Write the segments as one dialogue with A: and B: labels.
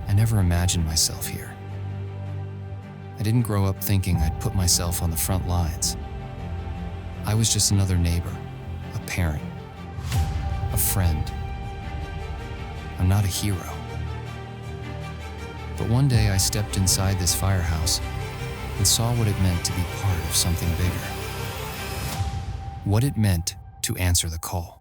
A: I never imagined myself here. I didn't grow up thinking I'd put myself on the front lines. I was just another neighbor, a parent, a friend. I'm not a hero. But one day I stepped inside this firehouse and saw what it meant to be part of something bigger. What it meant to answer the call.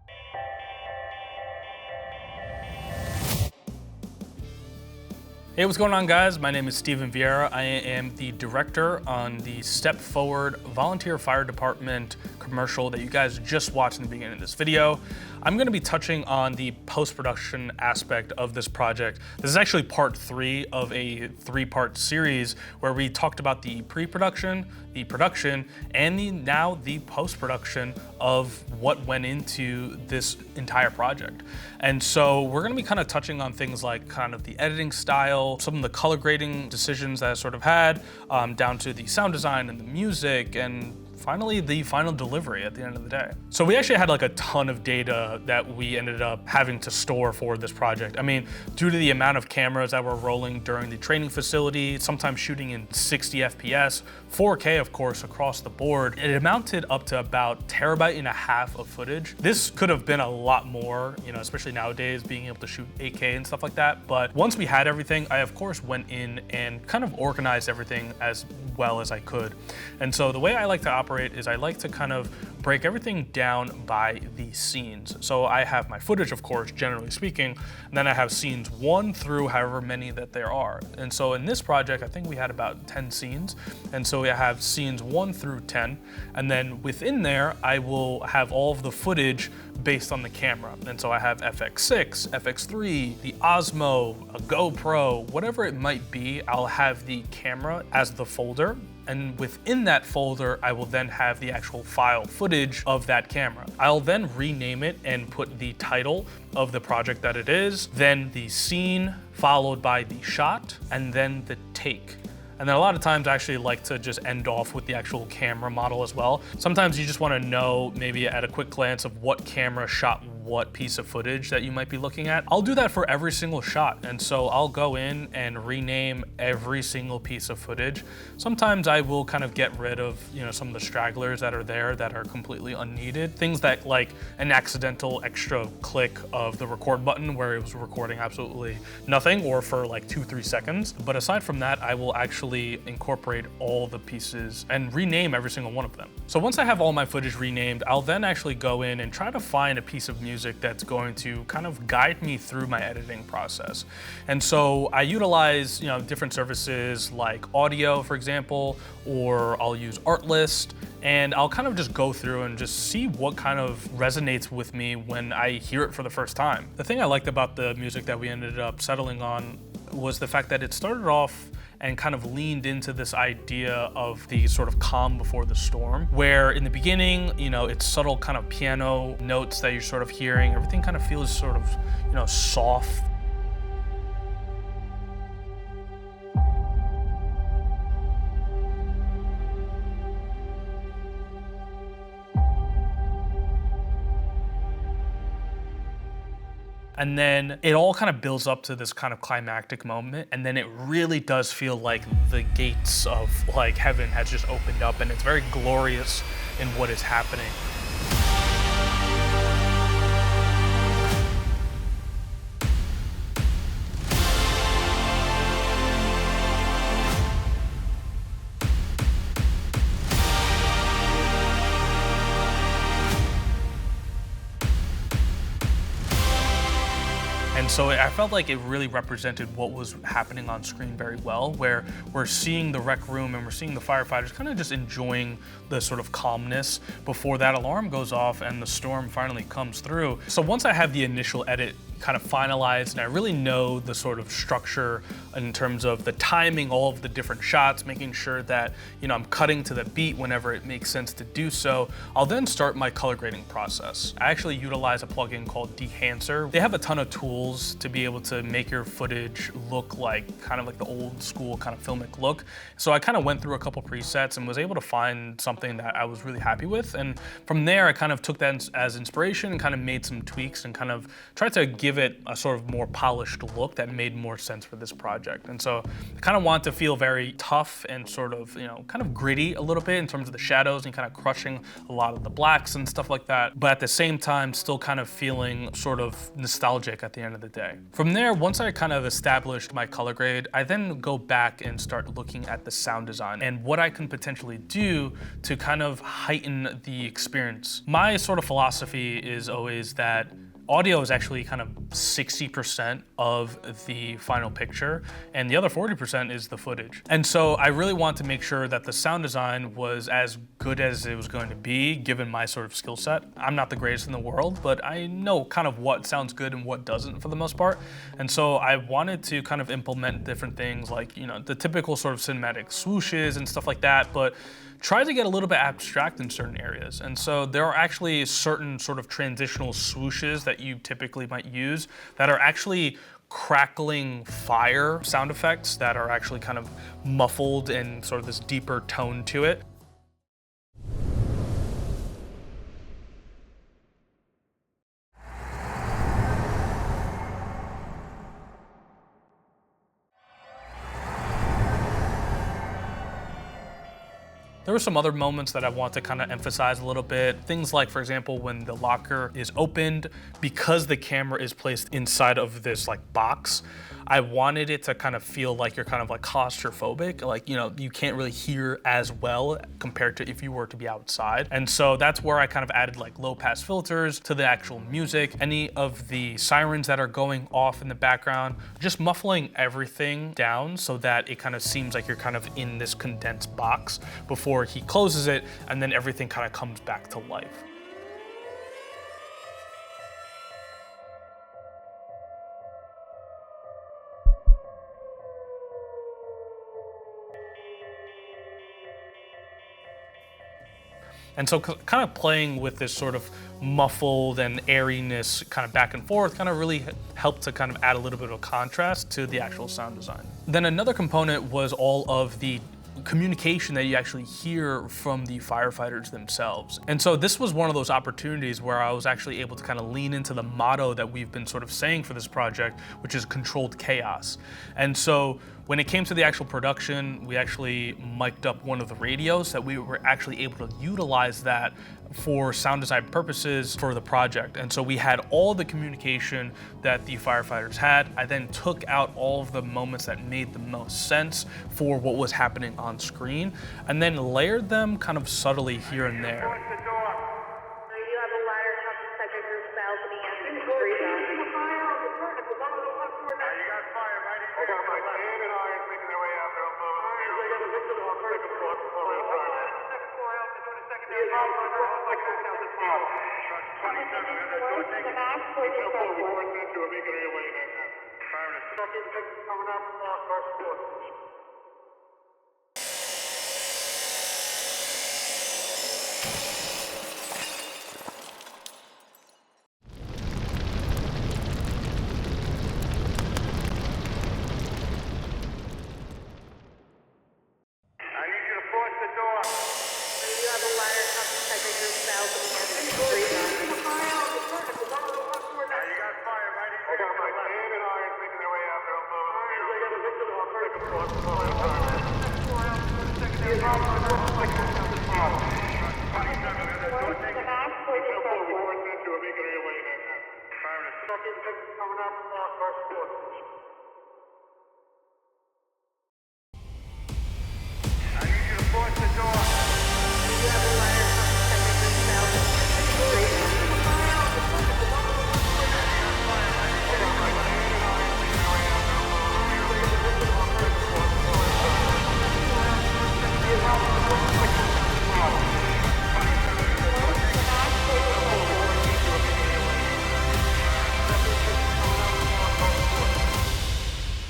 B: Hey, what's going on, guys? My name is Vieira. I am the director on the Step Forward Volunteer Fire Department commercial that you guys just watched in the beginning of this video. I'm going to be touching on the post-production aspect of this project. This is actually part 3 of a 3-part series where we talked about the pre-production, the production, and now the post-production of what went into this entire project. And so we're going to be kind of touching on things like kind of the editing style, some of the color grading decisions that I sort of had, down to the sound design and the music, and finally the final delivery at the end of the day. So we actually had like a ton of data that we ended up having to store for this project. I mean, due to the amount of cameras that were rolling during the training facility, sometimes shooting in 60 FPS, 4K of course across the board, it amounted up to about 1.5 terabytes of footage. This could have been a lot more, you know, especially nowadays being able to shoot 8K and stuff like that. But once we had everything, I of course went in and kind of organized everything as well as I could. And so the way I like to operate is I like to kind of break everything down by the scenes. So I have my footage, of course, generally speaking, and then I have scenes 1 through however many that there are. And so in this project, I think we had about 10 scenes. And so we have scenes 1 through 10. And then within there, I will have all of the footage based on the camera. And so I have FX6, FX3, the Osmo, a GoPro, whatever it might be, I'll have the camera as the folder. And within that folder, I will then have the actual file footage of that camera. I'll then rename it and put the title of the project that it is, then the scene, followed by the shot, and then the take. And then a lot of times I actually like to just end off with the actual camera model as well. Sometimes you just want to know maybe at a quick glance of what camera shot what piece of footage that you might be looking at. I'll do that for every single shot. And so I'll go in and rename every single piece of footage. Sometimes I will kind of get rid of, you know, some of the stragglers that are there that are completely unneeded. Things that like an accidental extra click of the record button where it was recording absolutely nothing or for like 2-3 seconds. But aside from that, I will actually incorporate all the pieces and rename every single one of them. So once I have all my footage renamed, I'll then actually go in and try to find a piece of music that's going to kind of guide me through my editing process. And so I utilize, you know, different services like audio, for example, or I'll use Artlist, and I'll kind of just go through and just see what kind of resonates with me when I hear it for the first time. The thing I liked about the music that we ended up settling on was the fact that it started off and kind of leaned into this idea of the sort of calm before the storm, where in the beginning, you know, it's subtle kind of piano notes that you're sort of hearing. Everything kind of feels sort of, you know, soft. And then it all kind of builds up to this kind of climactic moment. And then it really does feel like the gates of like heaven has just opened up, and it's very glorious in what is happening. And so I felt like it really represented what was happening on screen very well, where we're seeing the rec room and we're seeing the firefighters kind of just enjoying the sort of calmness before that alarm goes off and the storm finally comes through. So once I have the initial edit kind of finalized and I really know the sort of structure in terms of the timing, all of the different shots, making sure that, you know, I'm cutting to the beat whenever it makes sense to do so, I'll then start my color grading process. I actually utilize a plugin called Dehancer. They have a ton of tools to be able to make your footage look like kind of like the old school kind of filmic look. So I kind of went through a couple presets and was able to find something that I was really happy with. And from there, I kind of took that as inspiration and kind of made some tweaks and kind of tried to give it a sort of more polished look that made more sense for this project. And so I kind of want to feel very tough and sort of, you know, kind of gritty a little bit in terms of the shadows and kind of crushing a lot of the blacks and stuff like that. But at the same time, still kind of feeling sort of nostalgic at the end of the day. From there, once I kind of established my color grade, I then go back and start looking at the sound design and what I can potentially do to kind of heighten the experience. My sort of philosophy is always that audio is actually kind of 60% of the final picture, and the other 40% is the footage. And so I really want to make sure that the sound design was as good as it was going to be, given my sort of skill set. I'm not the greatest in the world, but I know kind of what sounds good and what doesn't for the most part. And so I wanted to kind of implement different things like, you know, the typical sort of cinematic swooshes and stuff like that, but try to get a little bit abstract in certain areas. And so there are actually certain sort of transitional swooshes that you typically might use that are actually crackling fire sound effects that are actually kind of muffled and sort of this deeper tone to it. There were some other moments that I want to kind of emphasize a little bit. Things like, for example, when the locker is opened, because the camera is placed inside of this like box, I wanted it to kind of feel like you're kind of like claustrophobic, like, you know, you can't really hear as well compared to if you were to be outside. And so that's where I kind of added like low pass filters to the actual music, any of the sirens that are going off in the background, just muffling everything down so that it kind of seems like you're kind of in this condensed box before he closes it, and then everything kind of comes back to life. And so kind of playing with this sort of muffled and airiness kind of back and forth kind of really helped to kind of add a little bit of contrast to the actual sound design. Then another component was all of the communication that you actually hear from the firefighters themselves. And so this was one of those opportunities where I was actually able to kind of lean into the motto that we've been sort of saying for this project, which is controlled chaos. And so when it came to the actual production, we actually mic'd up one of the radios that we were actually able to utilize that for sound design purposes for the project. And so we had all the communication that the firefighters had. I then took out all of the moments that made the most sense for what was happening on screen, and then layered them kind of subtly here and there.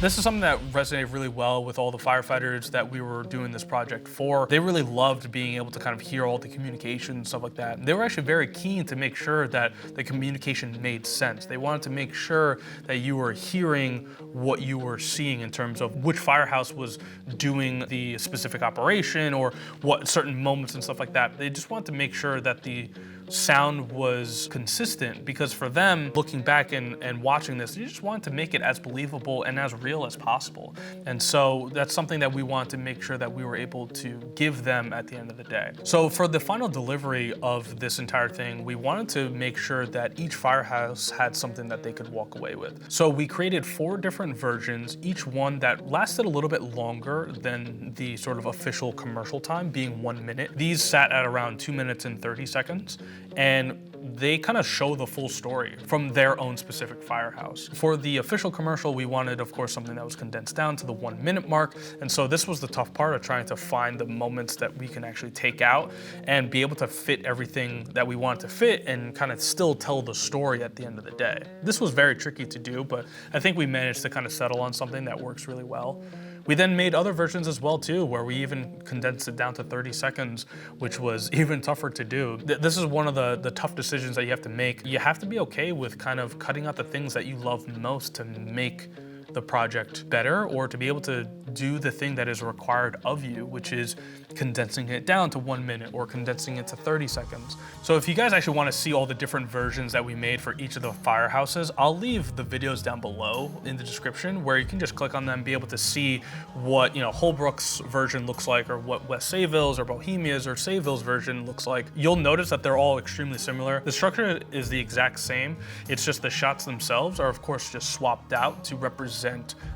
B: This is something that resonated really well with all the firefighters that we were doing this project for. They really loved being able to kind of hear all the communication and stuff like that. And they were actually very keen to make sure that the communication made sense. They wanted to make sure that you were hearing what you were seeing in terms of which firehouse was doing the specific operation or what certain moments and stuff like that. They just wanted to make sure that the sound was consistent, because for them, looking back and watching this, you just wanted to make it as believable and as real as possible. And so that's something that we wanted to make sure that we were able to give them at the end of the day. So for the final delivery of this entire thing, we wanted to make sure that each firehouse had something that they could walk away with. So we created 4 different versions, each one that lasted a little bit longer than the sort of official commercial time, being 1 minute. These sat at around 2 minutes and 30 seconds. And they kind of show the full story from their own specific firehouse. For the official commercial, we wanted, of course, something that was condensed down to the 1 minute mark. And so this was the tough part of trying to find the moments that we can actually take out and be able to fit everything that we wanted to fit and kind of still tell the story at the end of the day. This was very tricky to do, but I think we managed to kind of settle on something that works really well. We then made other versions as well too, where we even condensed it down to 30 seconds, which was even tougher to do. This is one of the tough decisions that you have to make. You have to be okay with kind of cutting out the things that you love most to make the project better, or to be able to do the thing that is required of you, which is condensing it down to 1 minute or condensing it to 30 seconds. So if you guys actually want to see all the different versions that we made for each of the firehouses, I'll leave the videos down below in the description where you can just click on them, be able to see what, Holbrook's version looks like, or what West Sayville's or Bohemia's or Sayville's version looks like. You'll notice that they're all extremely similar. The structure is the exact same. It's just the shots themselves are of course just swapped out to represent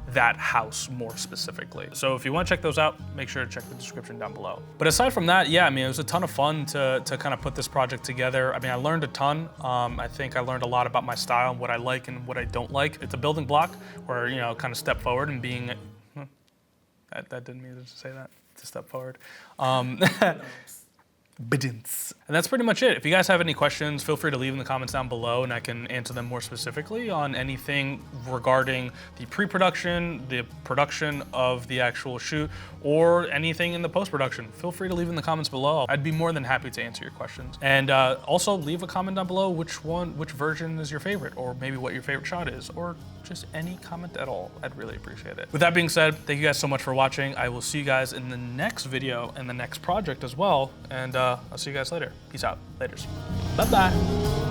B: that house more specifically. So if you want to check those out, make sure to check the description down below. But aside from that, yeah, it was a ton of fun to kind of put this project together. I learned a ton. I think I learned a lot about my style and what I like and what I don't like. It's a building block where, kind of step forward and being, that didn't mean to say that, to step forward. And that's pretty much it. If you guys have any questions, feel free to leave in the comments down below and I can answer them more specifically on anything regarding the pre-production, the production of the actual shoot, or anything in the post-production. Feel free to leave in the comments below. I'd be more than happy to answer your questions. And also leave a comment down below which version is your favorite, or maybe what your favorite shot is, or just any comment at all. I'd really appreciate it. With that being said, thank you guys so much for watching. I will see you guys in the next video and the next project as well. And I'll see you guys later. Peace out. Laters. Bye-bye.